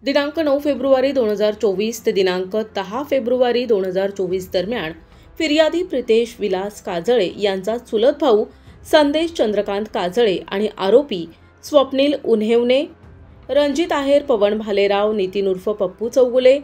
दिनांक 9 फेब्रुवारी 2024 ते दिनांक 10 फेब्रुवारी 2024 दरम्यान फिर्यादी प्रितेश विलास काजळे यांचा चुलत भाऊ संदेश चंद्रकांत काजळे आणि आरोपी स्वप्नील उन्हेवणे, रणजित आहेर, पवन भालेराव, नितीन उर्फ पप्पू चौगुले,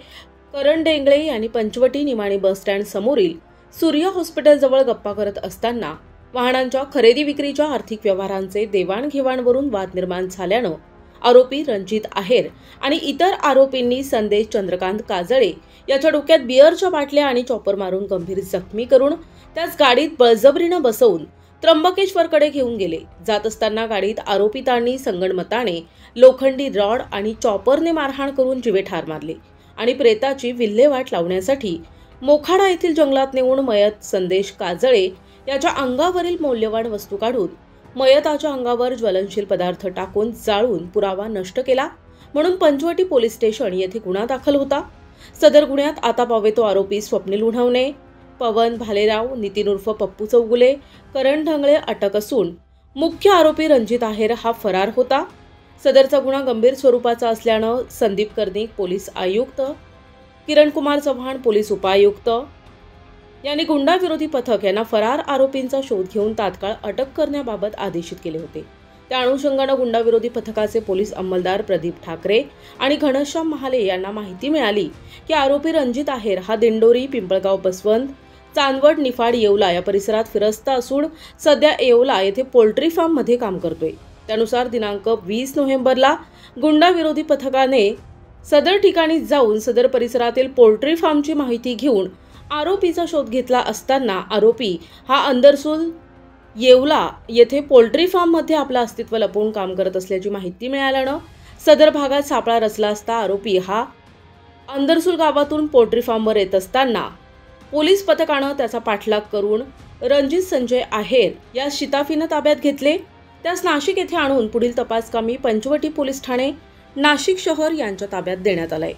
करण डेंगळे यांनी पंचवटी निमाणी बस स्टँड समोरील सूर्य हॉस्पिटलजवळ गप्पा करत असताना वाहनांच्या खरेदी विक्रीच्या आर्थिक व्यवहारांचे देवाणघेवाणवरून वाद निर्माण झाल्यानं आरोपी रणजित आहेर आणि इतर आरोपींनी संदेश चंद्रकांत काजळे याच्या डोक्यात बिअरच्या बाटल्या आणि चॉपर मारून गंभीर जखमी करून त्याच गाडीत बळजबरीनं बसवून त्र्यंबकेश्वरकडे घेऊन गेले. जात असताना गाडीत आरोपितांनी संगणमताने लोखंडी रॉड आणि चॉपरने मारहाण करून जीवे ठार मारले आणि प्रेताची विल्हेवाट लावण्यासाठी मोखाडा येथील जंगलात नेऊन मयत संदेश काजळे याच्या अंगावरील मौल्यवान वस्तू काढून मयताच्या अंगावर ज्वलनशील पदार्थ टाकून जाळून पुरावा नष्ट केला म्हणून पंचवटी पोलीस स्टेशन येथे गुन्हा दाखल होता. सदर गुन्ह्यात आता पावेतो आरोपी स्वप्नील उन्हेवणे, पवन भालेराव, नितीन उर्फ पप्पू चौगुले, करण ढंगळे अटक असून मुख्य आरोपी रणजित आहेर हा फरार होता. सदरचा गुन्हा गंभीर स्वरूपाचा असल्यानं संदीप कर्णिक पोलीस आयुक्त, किरण कुमार चव्हाण पोलीस उपायुक्त यांनी गुंडा विरोधी पथक यांना फरार आरोपींचा शोध घेऊन तात्काळ अटक करण्याबाबत आदेशित केले होते. त्या अनुषंगानं गुंडा विरोधी पथकाचे पोलीस अंमलदार प्रदीप ठाकरे आणि घनश्याम महाले यांना माहिती मिळाली की आरोपी रणजित आहेर हा दिंडोरी, पिंपळगाव, बसवंत, चांदवड, निफाड, येवला या परिसरात फिरस्ता असून सध्या येवला येथे पोल्ट्री फार्ममध्ये काम करतोय. त्यानुसार दिनांक 20 नोव्हेंबरला गुंडा विरोधी पथकाने सदर ठिकाणी जाऊन सदर परिसरातील पोल्ट्री फार्मची माहिती घेऊन आरोपीचा शोध घेतला असताना आरोपी हा अंदरसूल येवला येथे पोल्ट्री फार्ममध्ये आपलं अस्तित्व लपवून काम करत असल्याची माहिती मिळाल्यानं सदर भागात सापळा रचला असता आरोपी हा अंदरसूल गावातून पोल्ट्री फार्मवर येत असताना पोलीस पथकानं त्याचा पाठलाग करून रणजित संजय आहेर या शिताफीनं ताब्यात घेतले. त्यास नाशिक येथे आणून पुढील तपासकामी पंचवटी पोलीस ठाणे, नाशिक शहर यांच्या ताब्यात देण्यात आलंय.